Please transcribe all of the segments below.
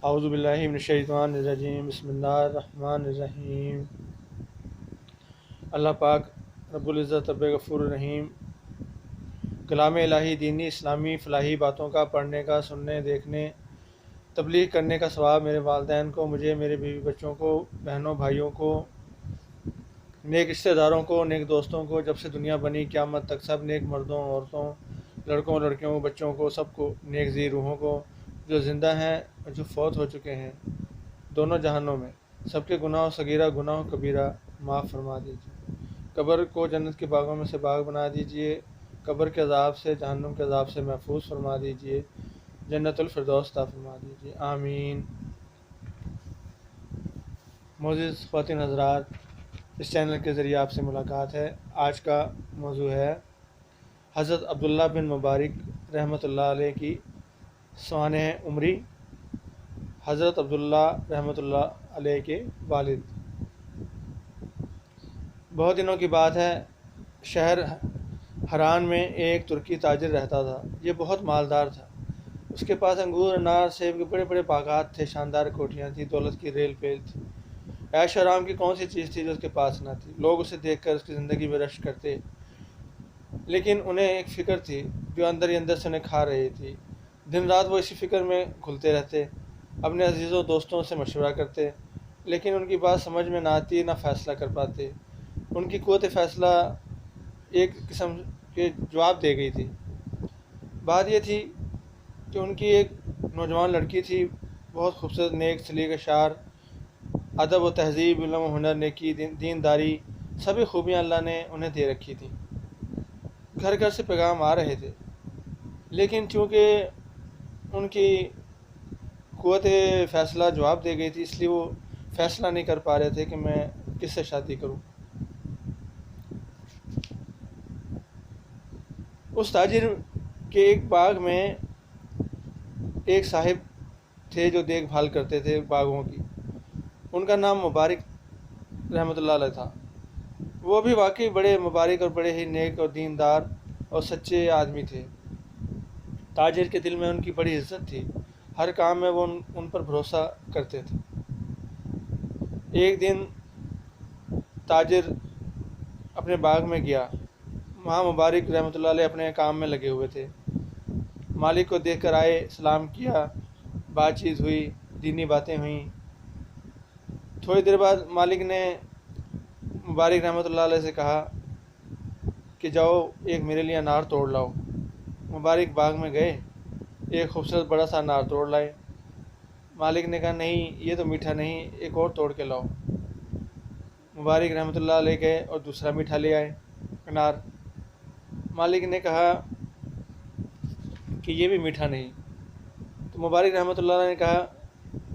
اعوذ باللہ من الشیطان الرجیم، بسم اللہ الرحمن الرحیم۔ اللہ پاک رب العزت رب غفور الرحیم کلام الہی دینی اسلامی فلاحی باتوں کا پڑھنے کا، سننے، دیکھنے، تبلیغ کرنے کا ثواب میرے والدین کو، مجھے، میرے بیوی بچوں کو، بہنوں بھائیوں کو، نیک رشتہ داروں کو، نیک دوستوں کو، جب سے دنیا بنی قیامت تک سب نیک مردوں، عورتوں، لڑکوں، لڑکیوں، بچوں کو، سب کو، نیک ذی روحوں کو، جو زندہ ہیں اور جو فوت ہو چکے ہیں دونوں جہانوں میں، سب کے گناہ صغیرہ گناہ کبیرہ معاف فرما دیجیے۔ قبر کو جنت کے باغوں میں سے باغ بنا دیجیے، قبر کے عذاب سے، جہنم کے عذاب سے محفوظ فرما دیجیے، جنت الفردوس عطا فرما دیجیے، آمین۔ معزز خواتین حضرات، اس چینل کے ذریعے آپ سے ملاقات ہے۔ آج کا موضوع ہے حضرت عبداللہ بن مبارک رحمۃ اللہ علیہ کی سوانح عمری، حضرت عبداللہ رحمۃ اللہ علیہ کے والد۔ بہت دنوں کی بات ہے، شہر حران میں ایک ترکی تاجر رہتا تھا۔ یہ بہت مالدار تھا، اس کے پاس انگور، انار، سیب کے بڑے بڑے باغات تھے، شاندار کوٹھیاں تھیں، دولت کی ریل پیل تھی۔ عیش و آرام کی کون سی چیز تھی جو اس کے پاس نہ تھی؟ لوگ اسے دیکھ کر اس کی زندگی میں رشک کرتے، لیکن انہیں ایک فکر تھی جو اندر ہی اندر سے انہیں کھا رہی تھی۔ دن رات وہ اسی فکر میں گھلتے رہتے، اپنے عزیزوں دوستوں سے مشورہ کرتے، لیکن ان کی بات سمجھ میں نہ آتی، نہ فیصلہ کر پاتے۔ ان کی قوت فیصلہ ایک قسم کے جواب دے گئی تھی۔ بات یہ تھی کہ ان کی ایک نوجوان لڑکی تھی، بہت خوبصورت، نیک، سلیقہ شار، ادب و تہذیب، علم و ہنر، نیکی، دینداری، سبھی خوبیاں اللہ نے انہیں دے رکھی تھیں۔ گھر گھر سے پیغام آ رہے تھے، لیکن چونکہ ان کی قوت فیصلہ جواب دے گئی تھی، اس لیے وہ فیصلہ نہیں کر پا رہے تھے کہ میں کس سے شادی کروں۔ اس تاجر کے ایک باغ میں ایک صاحب تھے جو دیکھ بھال کرتے تھے باغوں کی۔ ان کا نام مبارک رحمۃ اللہ علیہ تھا۔ وہ بھی واقعی بڑے مبارک اور بڑے ہی نیک اور دیندار اور سچے آدمی تھے۔ تاجر کے دل میں ان کی بڑی عزت تھی، ہر کام میں وہ ان پر بھروسہ کرتے تھے۔ ایک دن تاجر اپنے باغ میں گیا، وہاں مبارک رحمۃ اللہ علیہ اپنے کام میں لگے ہوئے تھے۔ مالک کو دیکھ کر آئے، سلام کیا، بات چیت ہوئی، دینی باتیں ہوئیں۔ تھوڑی دیر بعد مالک نے مبارک رحمۃ اللہ علیہ سے کہا کہ جاؤ ایک میرے لیے انار توڑ لاؤ۔ مبارک باغ میں گئے، ایک خوبصورت بڑا سا انار توڑ لائے۔ مالک نے کہا نہیں، یہ تو میٹھا نہیں، ایک اور توڑ کے لاؤ۔ مبارک رحمۃ اللہ علیہ گئے اور دوسرا میٹھا لے آئے انار۔ مالک نے کہا کہ یہ بھی میٹھا نہیں۔ تو مبارک رحمۃ اللہ علیہ نے کہا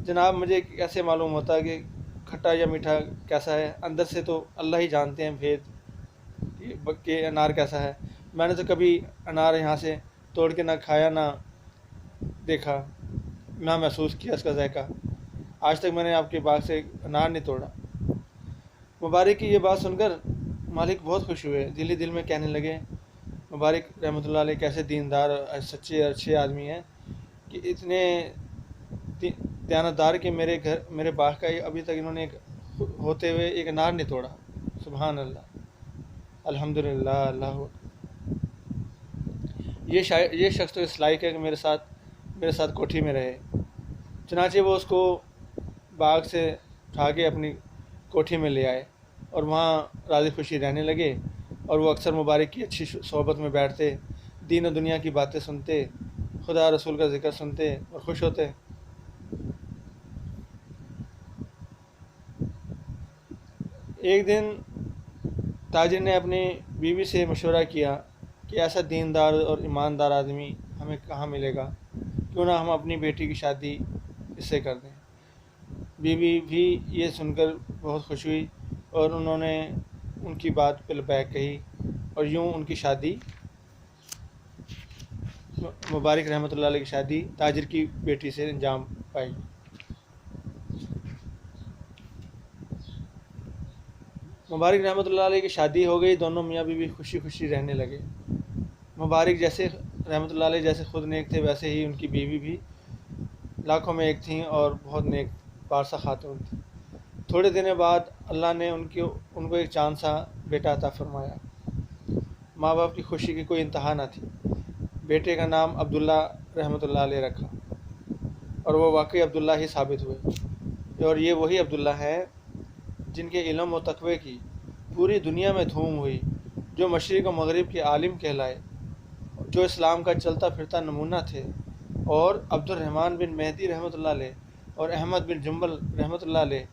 جناب مجھے کیسے معلوم ہوتا کہ کھٹا یا میٹھا کیسا ہے؟ اندر سے تو اللہ ہی جانتے ہیں بھید کہ انار کیسا ہے۔ میں نے تو کبھی انار یہاں سے توڑ کے نہ کھایا، نہ دیکھا، نہ محسوس کیا اس کا ذائقہ۔ آج تک میں نے آپ کے باغ سے انار نہیں توڑا۔ مبارک کی یہ بات سن کر مالک بہت خوش ہوئے، دل ہی دل میں کہنے لگے مبارک رحمۃ اللہ علیہ کیسے دیندار، سچے، اچھے آدمی ہیں کہ اتنے دیانتدار کہ میرے باغ کا ابھی تک انہوں نے ہوتے ہوئے ایک انار نہیں توڑا۔ سبحان اللہ، الحمدللہ، اللہ یہ شخص تو اس لائق ہے کہ میرے ساتھ کوٹھی میں رہے۔ چنانچہ وہ اس کو باغ سے اٹھا کے اپنی کوٹھی میں لے آئے اور وہاں راضی خوشی رہنے لگے، اور وہ اکثر مبارک کی اچھی صحبت میں بیٹھتے، دین و دنیا کی باتیں سنتے، خدا رسول کا ذکر سنتے اور خوش ہوتے۔ ایک دن تاجر نے اپنی بیوی سے مشورہ کیا کہ ایسا دیندار اور ایماندار آدمی ہمیں کہاں ملے گا، کیوں نہ ہم اپنی بیٹی کی شادی اس سے کر دیں۔ بیوی بھی یہ سن کر بہت خوش ہوئی اور انہوں نے ان کی بات پہ لبیک کہی، اور یوں ان کی شادی، مبارک رحمۃ اللہ علیہ کی شادی تاجر کی بیٹی سے انجام پائی۔ مبارک رحمۃ اللہ علیہ کی شادی ہو گئی، دونوں میاں بیوی خوشی خوشی رہنے لگے۔ مبارک جیسے رحمۃ اللہ علیہ جیسے خود نیک تھے، ویسے ہی ان کی بیوی بھی لاکھوں میں ایک تھیں اور بہت نیک پارسا خاتون تھیں۔ تھوڑے دنوں بعد اللہ نے ان کو ایک چاند سا بیٹا عطا فرمایا۔ ماں باپ کی خوشی کی کوئی انتہا نہ تھی۔ بیٹے کا نام عبداللہ رحمۃ اللہ علیہ رکھا، اور وہ واقعی عبداللہ ہی ثابت ہوئے، اور یہ وہی عبداللہ ہیں جن کے علم و تقوی کی پوری دنیا میں دھوم ہوئی، جو مشرق و مغرب کے عالم کہلائے، جو اسلام کا چلتا پھرتا نمونہ تھے، اور عبد الرحمن بن مہدی رحمۃ اللہ علیہ اور احمد بن جنبل رحمۃ اللہ علیہ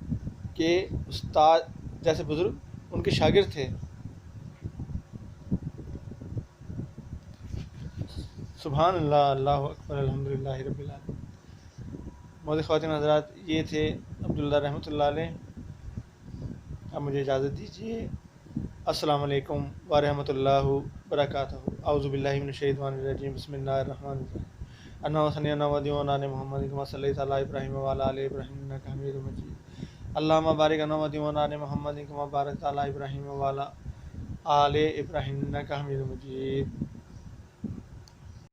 کے استاد جیسے بزرگ ان کے شاگرد تھے۔ سبحان اللہ، اللہ اکبر، الحمدللہ رب العالمین۔ معزز خواتین حضرات، یہ تھے عبداللہ رحمۃ اللہ علیہ۔ اب مجھے اجازت دیجیے۔ السلام علیکم ورحمۃ اللہ وبرکاتہ۔ اعوذ باللہ من الشیطان الرجیم، بسم اللہ الرحمن الرحیم۔ اللہم صلی علی محمد کما صلیت علی ابراہیم وعلی آل ابراہیم انک حمید مجید۔ اللہم بارک علی محمد کما بارکت علی ابراہیم وعلی آل ابراہیم انک حمید مجید۔